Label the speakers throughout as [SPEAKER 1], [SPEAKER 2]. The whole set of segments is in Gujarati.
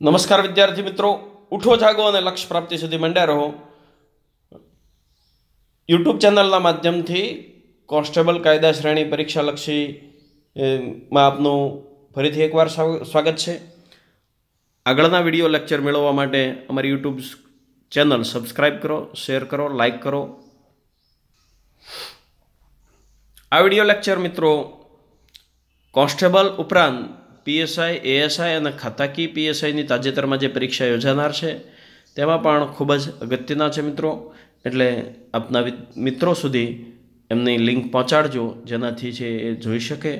[SPEAKER 1] નમસ્કાર વિદ્યાર્થી મિત્રો, ઉઠો જાગો અને લક્ષ્ય પ્રાપ્તિ સુધી મંડ્યા રહો. યુટ્યુબ ચેનલના માધ્યમથી કોન્સ્ટેબલ કાયદા શ્રેણી પરીક્ષાલક્ષી માં આપનું ફરીથી એકવાર સ્વાગત છે. આગળના વિડીયો લેક્ચર મેળવવા માટે અમારી યુટ્યુબ ચેનલ સબસ્ક્રાઈબ કરો, શેર કરો, લાઈક કરો. આ વિડીયો લેક્ચર મિત્રો કોન્સ્ટેબલ ઉપરાંત પીએસઆઈ, એએસઆઈ અને ખાતાકી પીએસઆઈની તાજેતરમાં જે પરીક્ષા યોજાનાર છે તેમાં પણ ખૂબ જ અગત્યના છે મિત્રો. એટલે આપના મિત્રો સુધી એમની લિંક પહોંચાડજો, જેનાથી છે એ જોઈ શકે.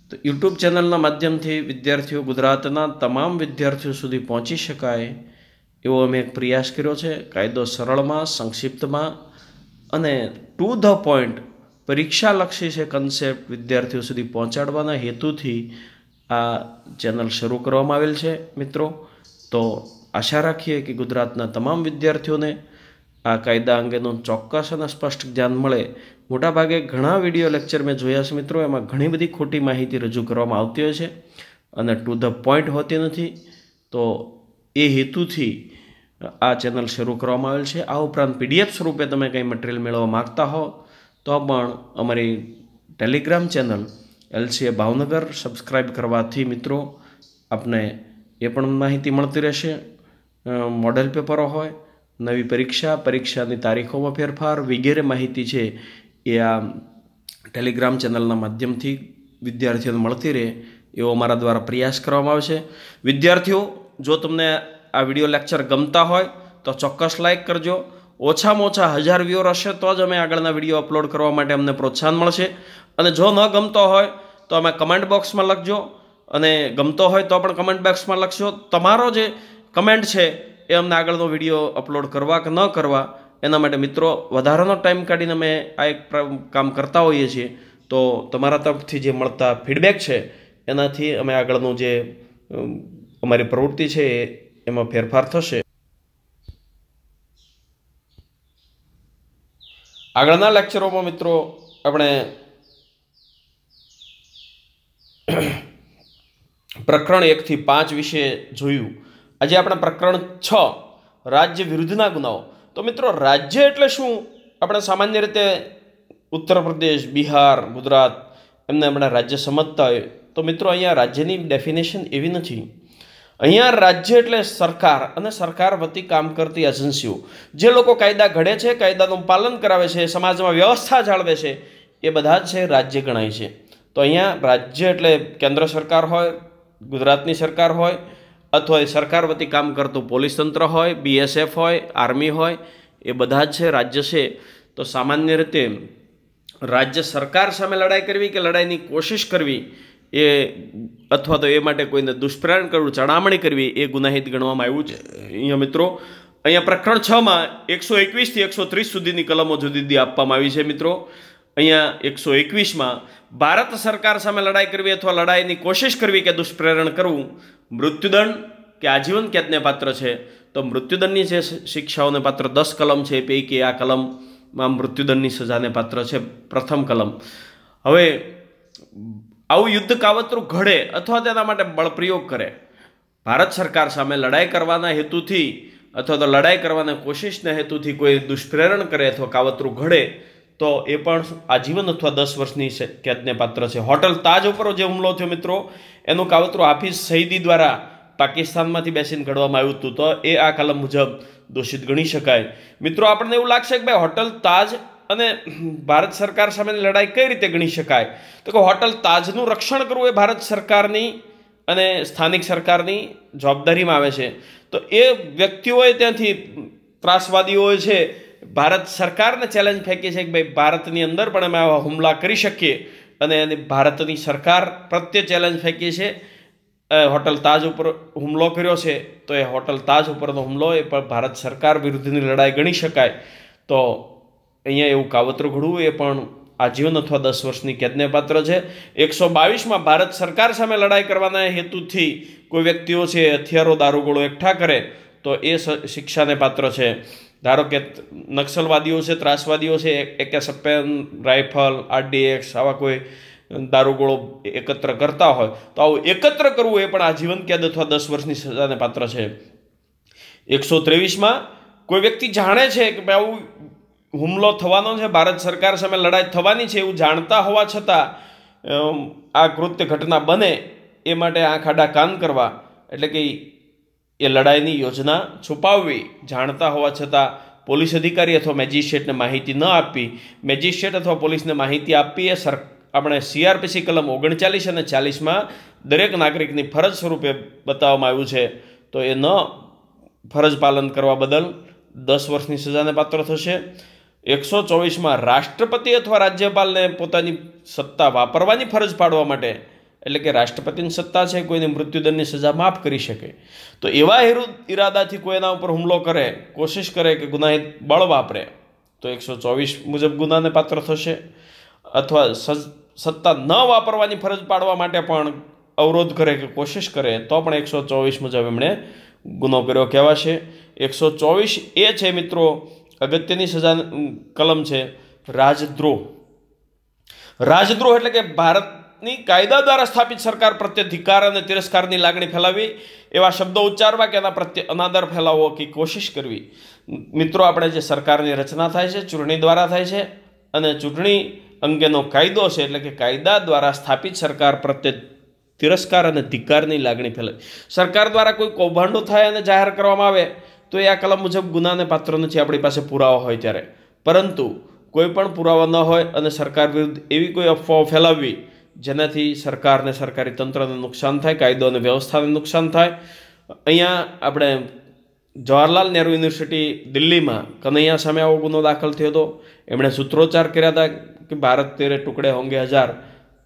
[SPEAKER 1] તો યુટ્યુબ ચેનલના માધ્યમથી વિદ્યાર્થીઓ, ગુજરાતના તમામ વિદ્યાર્થીઓ સુધી પહોંચી શકાય એવો અમે એક પ્રયાસ કર્યો છે. કાયદો સરળમાં, સંક્ષિપ્તમાં અને ટુ ધ પોઈન્ટ પરીક્ષાલક્ષી છે કન્સેપ્ટ વિદ્યાર્થીઓ સુધી પહોંચાડવાના હેતુથી આ ચેનલ શરૂ કરવામાં આવેલ છે મિત્રો. તો આશા રાખીએ કે ગુજરાતના તમામ વિદ્યાર્થીઓને આ કાયદા અંગેનું ચોક્કસ અને સ્પષ્ટ જ્ઞાન મળે. મોટાભાગે ઘણા વિડીયો લેક્ચર મેં જોયા છે મિત્રો, એમાં ઘણી બધી ખોટી માહિતી રજૂ કરવામાં આવતી હોય છે અને ટુ ધ પોઈન્ટ હોતી નથી. તો એ હેતુથી આ ચેનલ શરૂ કરવામાં આવેલ છે. આ ઉપરાંત પીડીએફ સ્વરૂપે તમે કંઈ મટીરિયલ મેળવવા માગતા હો તો પણ અમારી Telegram channel LCA Bhavnagar subscribe કરવાથી મિત્રો આપને એ પણ માહિતી મળતી રહેશે. મોડેલ પેપરો હોય, નવી પરીક્ષાની તારીખોમાં ફેરફાર વગેરે માહિતી છે એ આ ટેલિગ્રામ ચેનલના માધ્યમથી વિદ્યાર્થીઓને મળતી રહે એવો અમારા દ્વારા પ્રયાસ કરવામાં આવે છે. વિદ્યાર્થીઓ, જો તમને આ વિડીયો લેક્ચર ગમતા હોય તો ચોક્કસ લાઈક કરજો. ઓછામાં ઓછા 1000 વ્યુઅર હશે તો જ અમે આગળના વિડીયો અપલોડ કરવા માટે અમને પ્રોત્સાહન મળશે. અને જો ન ગમતો હોય તો અમે કમેન્ટ બોક્સમાં લખજો, અને ગમતો હોય તો પણ કમેન્ટ બોક્સમાં લખશો. તમારો જે કમેન્ટ છે એ અમને આગળનો વિડીયો અપલોડ કરવા કે ન કરવા એના માટે મિત્રો વધારાનો ટાઈમ કાઢીને અમે આ એક કામ કરતા હોઈએ છીએ. તો તમારા તરફથી જે મળતા ફીડબેક છે એનાથી અમે આગળનું જે અમારી પ્રવૃત્તિ છે એમાં ફેરફાર થશે. આગળના લેક્ચરોમાં મિત્રો આપણે પ્રકરણ 1 થી 5 વિશે જોયું. આજે આપણે પ્રકરણ 6 રાજ્ય વિરુદ્ધના ગુનાઓ. તો મિત્રો રાજ્ય એટલે શું? આપણે સામાન્ય રીતે ઉત્તર પ્રદેશ, બિહાર, ગુજરાત એમને આપણે રાજ્ય સમજતા હોય. તો મિત્રો અહીંયા રાજ્યની ડેફિનેશન એવી નથી. અહીંયા રાજ્ય એટલે સરકાર અને સરકાર વતી કામ કરતી એજન્સીઓ. જે લોકો કાયદા ઘડે છે, કાયદાનું પાલન કરાવે છે, સમાજમાં વ્યવસ્થા જાળવે છે, એ બધા જ છે રાજ્ય ગણાય છે. તો અહીંયા રાજ્ય એટલે કેન્દ્ર સરકાર હોય, ગુજરાતની સરકાર હોય, અથવા એ સરકાર વતી કામ કરતું પોલીસ તંત્ર હોય, BSF હોય, આર્મી હોય, એ બધા જ છે રાજ્ય છે. તો સામાન્ય રીતે રાજ્ય સરકાર સામે લડાઈ કરવી કે લડાઈની કોશિશ કરવી એ અથવા તો એ માટે કોઈને દુષ્પ્રેરણ કરવું, ચડામણી કરવી એ ગુનાહિત ગણવામાં આવ્યું છે. અહીંયા મિત્રો અહીંયા પ્રકરણ 6માં 121 થી 130 સુધીની કલમો જુદી જુદી આપવામાં આવી છે મિત્રો. અહીંયા 121માં ભારત સરકાર સામે લડાઈ કરવી અથવા લડાઈની કોશિશ કરવી કે દુષ્પ્રેરણ કરવું મૃત્યુદંડ કે આજીવન કેદને પાત્ર છે. તો મૃત્યુદંડની જે શિક્ષાઓને પાત્ર 10 કલમ છે એ પૈકી આ કલમમાં મૃત્યુદંડની સજાને પાત્ર છે પ્રથમ કલમ. હવે આવું યુદ્ધ કાવતરું ઘડે અથવા તેના માટે બળપ્રયોગ કરે, ભારત સરકાર સામે લડાઈ કરવાના હેતુથી અથવા તો લડાઈ કરવાના કોશિશના હેતુથી કોઈ દુષ્પ્રેરણ કરે અથવા કાવતરું ઘડે તો એ પણ આજીવન અથવા 10 વર્ષની કેદને પાત્ર છે. હોટલ તાજ ઉપર જે હુમલો થયો મિત્રો, એનું કાવતરું હાફિઝ સઈદી દ્વારા પાકિસ્તાનમાંથી બેસીને ઘડવામાં આવ્યું હતું. તો એ આ કલમ મુજબ દોષિત ગણી શકાય. મિત્રો આપણને એવું લાગશે કે ભાઈ હોટલ તાજ અને ભારત સરકાર સામેની લડાઈ કઈ રીતે ગણી શકાય? તો કે હોટલ તાજનું રક્ષણ કરવું એ ભારત સરકારની અને સ્થાનિક સરકારની જવાબદારીમાં આવે છે. તો એ વ્યક્તિઓએ ત્યાંથી ત્રાસવાદીઓએ છે ભારત સરકારને ચેલેન્જ ફેંકી છે કે ભાઈ ભારતની અંદર પણ અમે આવા હુમલા કરી શકીએ, અને એની ભારતની સરકાર પ્રત્યે ચેલેન્જ ફેંકી છે. હોટલ તાજ ઉપર હુમલો કર્યો છે તો એ હોટલ તાજ ઉપરનો હુમલો એ પણ ભારત સરકાર વિરુદ્ધની લડાઈ ગણી શકાય. તો અહીંયા એવું કાવતરું ઘડવું એ પણ આજીવન અથવા 10 વર્ષની કેદને પાત્ર છે. 122માં ભારત સરકાર સામે લડાઈ કરવાના હેતુથી કોઈ વ્યક્તિઓ છે હથિયારો, દારૂગોળો એકઠા કરે તો એ શિક્ષાને પાત્ર છે. ધારો કે નક્સલવાદીઓ છે, ત્રાસવાદીઓ છે, AK-57 રાઇફલ, RDX આવા કોઈ દારૂગોળો એકત્ર કરતા હોય તો આવું એકત્ર કરવું એ પણ આજીવન કેદ અથવા 10 વર્ષની સજાને પાત્ર છે. 123માં કોઈ વ્યક્તિ જાણે છે કે ભાઈ આવું હુમલો થવાનો છે, ભારત સરકાર સામે લડાઈ થવાની છે એવું જાણતા હોવા છતાં આ કૃત્ય ઘટના બને એ માટે આંખ આડા કાન કરવા, એટલે કે એ લડાઈની યોજના છુપાવવી, જાણતા હોવા છતાં પોલીસ અધિકારી અથવા મેજિસ્ટ્રેટને માહિતી ન આપવી, મેજિસ્ટ્રેટ અથવા પોલીસને માહિતી આપવી એ આપણે CRPC કલમ 39 અને 40માં દરેક નાગરિકની ફરજ સ્વરૂપે બતાવવામાં આવ્યું છે. તો એ ન ફરજ પાલન કરવા બદલ 10 વર્ષની સજાને પાત્ર થશે. 124માં રાષ્ટ્રપતિ અથવા રાજ્યપાલને પોતાની સત્તા વાપરવાની ફરજ પાડવા માટે, એટલે કે રાષ્ટ્રપતિની સત્તા છે, કોઈને મૃત્યુદંડની સજા માફ કરી શકે. તો એવા ઈરાદાથી કોઈ એના ઉપર હુમલો કરે, કોશિશ કરે કે ગુનાહિત બળ વાપરે તો 124 મુજબ ગુનાને પાત્ર થશે. અથવા સત્તા ન વાપરવાની ફરજ પાડવા માટે પણ અવરોધ કરે કે કોશિશ કરે તો પણ 124 મુજબ એમણે ગુનો કર્યો કહેવાશે. 124 એ છે મિત્રો અગત્યની સજા કલમ છે રાજદ્રોહ. રાજદ્રોહ એટલે કે ભારતની કાયદા દ્વારા સ્થાપિત સરકાર પ્રત્યે ધિક્કાર અને તિરસ્કારની લાગણી ફેલાવી, એવા શબ્દો ઉચ્ચારવા કે એના પ્રત્યે અનાદર ફેલાવવો કે કોશિશ કરવી. મિત્રો, આપણે જે સરકારની રચના થાય છે ચૂંટણી દ્વારા થાય છે, અને ચૂંટણી અંગેનો કાયદો છે, એટલે કે કાયદા દ્વારા સ્થાપિત સરકાર પ્રત્યે તિરસ્કાર અને ધિક્કારની લાગણી ફેલાવી. સરકાર દ્વારા કોઈ કૌભાંડો થાય અને જાહેર કરવામાં આવે તો એ આ કલમ મુજબ ગુનાને પાત્ર નથી આપણી પાસે પુરાવા હોય ત્યારે. પરંતુ કોઈ પણ પુરાવા ન હોય અને સરકાર વિરુદ્ધ એવી કોઈ અફવાઓ ફેલાવવી જેનાથી સરકારને, સરકારી તંત્રને નુકસાન થાય, કાયદો અને વ્યવસ્થાને નુકસાન થાય. અહીંયા આપણે જવાહરલાલ નહેરુ યુનિવર્સિટી દિલ્હીમાં કનૈયા સામે આવો ગુનો દાખલ થયો હતો. એમણે સૂત્રોચ્ચાર કર્યા હતા કે ભારત તેરે ટુકડે હોંગે હજાર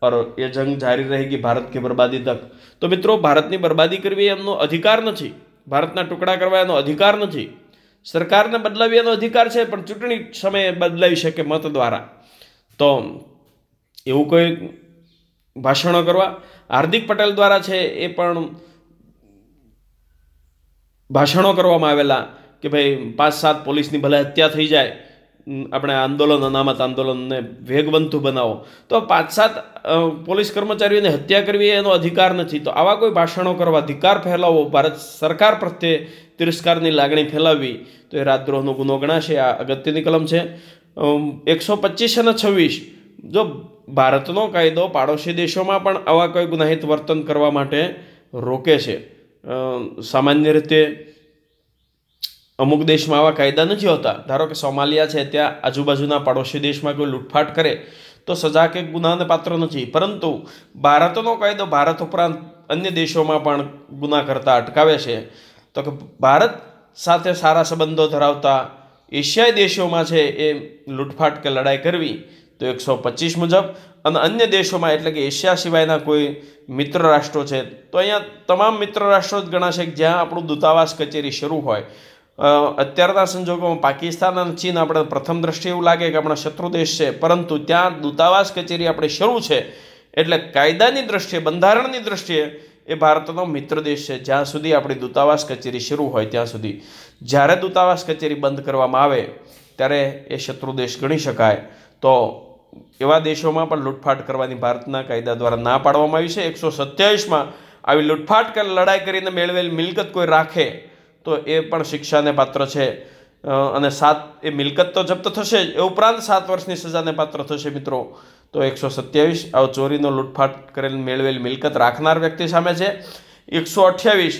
[SPEAKER 1] और ये जंग जारी रहेगी भारत की बर्बादी तक. તો મિત્રો, ભારતની બરબાદી કરવી એમનો અધિકાર નથી, ભારતના ટુકડા કરવા એનો અધિકાર નથી. સરકારને બદલાવી એનો અધિકાર છે, પણ ચૂંટણી સમયે બદલાવી શકે મત દ્વારા. તો એવું કોઈ ભાષણો કરવા હાર્દિક પટેલ દ્વારા છે એ પણ ભાષણો કરવામાં આવેલા કે ભાઈ 5-7 પોલીસની ભલે હત્યા થઈ જાય, આપણે આંદોલન, અનામત આંદોલનને વેગવંતુ બનાવો, તો 5-7 પોલીસ કર્મચારીઓને હત્યા કરવી એનો અધિકાર નથી. તો આવા કોઈ ભાષણો કરવા, ધિક્કાર ફેલાવવો, ભારત સરકાર પ્રત્યે તિરસ્કારની લાગણી ફેલાવવી તો એ રાજદ્રોહનો ગુનો ગણાશે. આ અગત્યની કલમ છે. 125 અને 26 જો ભારતનો કાયદો પાડોશી દેશોમાં પણ આવા કોઈ ગુનાહિત વર્તન કરવા માટે રોકે છે. સામાન્ય રીતે અમુક દેશમાં આવા કાયદા નથી હોતા. ધારો કે સોમાલિયા છે, ત્યાં આજુબાજુના પાડોશી દેશમાં કોઈ લૂંટફાટ કરે તો સજા કે ગુનાને પાત્ર નથી. પરંતુ ભારતનો કાયદો ભારત ઉપરાંત અન્ય દેશોમાં પણ ગુના કરતા અટકાવે છે. તો કે ભારત સાથે સારા સંબંધો ધરાવતા એશિયાઈ દેશોમાં છે એ લૂંટફાટ કે લડાઈ કરવી તો 125 મુજબ, અને અન્ય દેશોમાં એટલે કે એશિયા સિવાયના કોઈ મિત્ર રાષ્ટ્રો છે તો અહીંયા તમામ મિત્ર રાષ્ટ્રો જ ગણાશે જ્યાં આપણું દૂતાવાસ કચેરી શરૂ હોય. અત્યારના સંજોગોમાં પાકિસ્તાન અને ચીન આપણે પ્રથમ દ્રષ્ટિએ એવું લાગે કે આપણા શત્રુ દેશ છે, પરંતુ ત્યાં દૂતાવાસ કચેરી આપણે શરૂ છે એટલે કાયદાની દ્રષ્ટિએ, બંધારણની દ્રષ્ટિએ એ ભારતનો મિત્ર દેશ છે. જ્યાં સુધી આપણી દૂતાવાસ કચેરી શરૂ હોય ત્યાં સુધી. જ્યારે દૂતાવાસ કચેરી બંધ કરવામાં આવે ત્યારે એ શત્રુ દેશ ગણી શકાય. તો એવા દેશોમાં પણ લૂંટફાટ કરવાની ભારતના કાયદા દ્વારા ના પાડવામાં આવી છે. 127માં આવી લૂંટફાટ કે લડાઈ કરીને મેળવેલ મિલકત કોઈ રાખે તો એ પણ શિક્ષાને પાત્ર છે. અને એ મિલકત તો જપ્ત થશે જ, એ ઉપરાંત 7 વર્ષની સજાને પાત્ર થશે મિત્રો. તો 127 આવો ચોરીનો લૂંટફાટ કરેલ મેળવેલ મિલકત રાખનાર વ્યક્તિ સામે છે. 128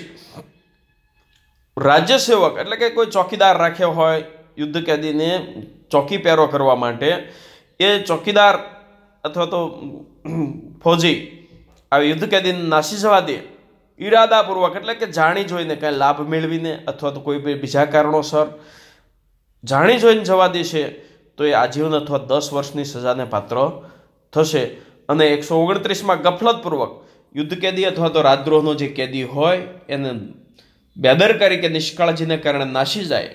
[SPEAKER 1] રાજ્ય સેવક એટલે કે કોઈ ચોકીદાર રાખ્યો હોય યુદ્ધ કેદીને ચોકી પહેરો કરવા માટે, એ ચોકીદાર અથવા તો ફૌજી આવી યુદ્ધ કેદીને નાસી જવા દે ઈરાદાપૂર્વક, એટલે કે જાણી જોઈને, કાંઈ લાભ મેળવીને અથવા તો કોઈ બીજા કારણોસર જાણી જોઈને જવા દેશે તો એ આજીવન અથવા 10 વર્ષની સજાને પાત્ર થશે. અને 129માં ગફલતપૂર્વક યુદ્ધ કેદી અથવા તો રાજદ્રોહનો જે કેદી હોય એને બેદરકારી કે નિષ્કાળજીને કારણે નાસી જાય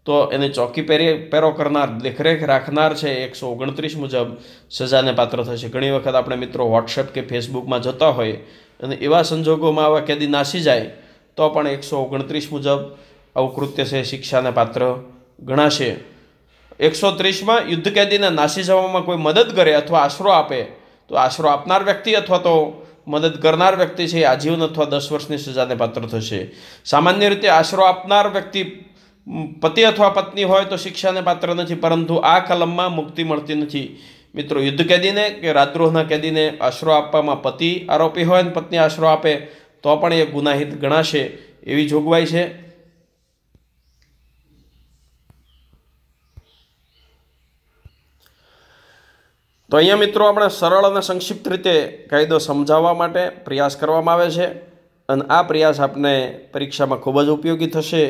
[SPEAKER 1] તો એને ચોકી પહેરો કરનાર, દેખરેખ રાખનાર છે 129 મુજબ સજાને પાત્ર થશે. ઘણી વખત આપણે મિત્રો વોટ્સએપ કે ફેસબુકમાં જતા હોઈએ અને એવા સંજોગોમાં આવા કેદી નાસી જાય તો પણ 129 મુજબ આવું કૃત્ય છે શિક્ષાને પાત્ર ગણાશે. 130માં યુદ્ધ કેદીને નાસી જવામાં કોઈ મદદ કરે અથવા આશરો આપે તો આશરો આપનાર વ્યક્તિ અથવા તો મદદ કરનાર વ્યક્તિ છે એ આજીવન અથવા 10 વર્ષની સજાને પાત્ર થશે. સામાન્ય રીતે આશરો આપનાર વ્યક્તિ પતિ અથવા પત્ની હોય તો શિક્ષાને પાત્ર નથી, પરંતુ આ કલમમાં મુક્તિ મળતી નથી. મિત્રો, યુદ્ધ કેદીને કે રાજદ્રોહના કેદીને આશરો આપવામાં પતિ આરોપી હોય અને પત્ની આશરો આપે તો પણ એ ગુનાહિત ગણાશે એવી જોગવાઈ છે. તો અહીંયા મિત્રો આપણે સરળ અને સંક્ષિપ્ત રીતે કાયદો સમજાવવા માટે પ્રયાસ કરવામાં આવે છે અને આ પ્રયાસ આપને પરીક્ષામાં ખૂબ જ ઉપયોગી થશે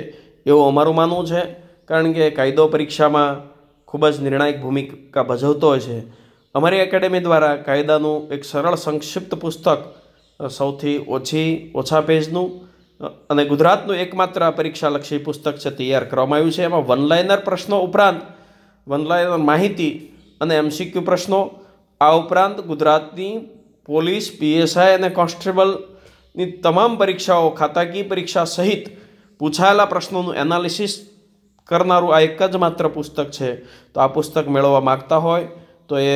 [SPEAKER 1] એવું અમારું માનવું છે, કારણ કે કાયદો પરીક્ષામાં ખૂબ જ નિર્ણાયક ભૂમિકા ભજવતો હોય છે. અમારી એકેડેમી દ્વારા કાયદાનું એક સરળ સંક્ષિપ્ત પુસ્તક સૌથી ઓછા પેજનું અને ગુજરાતનું એકમાત્ર પરીક્ષાલક્ષી પુસ્તક છે તૈયાર કરવામાં આવ્યું છે. એમાં વનલાઇનર પ્રશ્નો ઉપરાંત વનલાઇનર માહિતી અને MCQ પ્રશ્નો, આ ઉપરાંત ગુજરાતની પોલીસ, PSI અને કોન્સ્ટેબલની તમામ પરીક્ષાઓ, ખાતાકીય પરીક્ષા સહિત પૂછાયેલા પ્રશ્નોનું એનાલિસિસ કરનારું આ એક જ માત્ર પુસ્તક છે. તો આ પુસ્તક મેળવવા માગતા હોય તો એ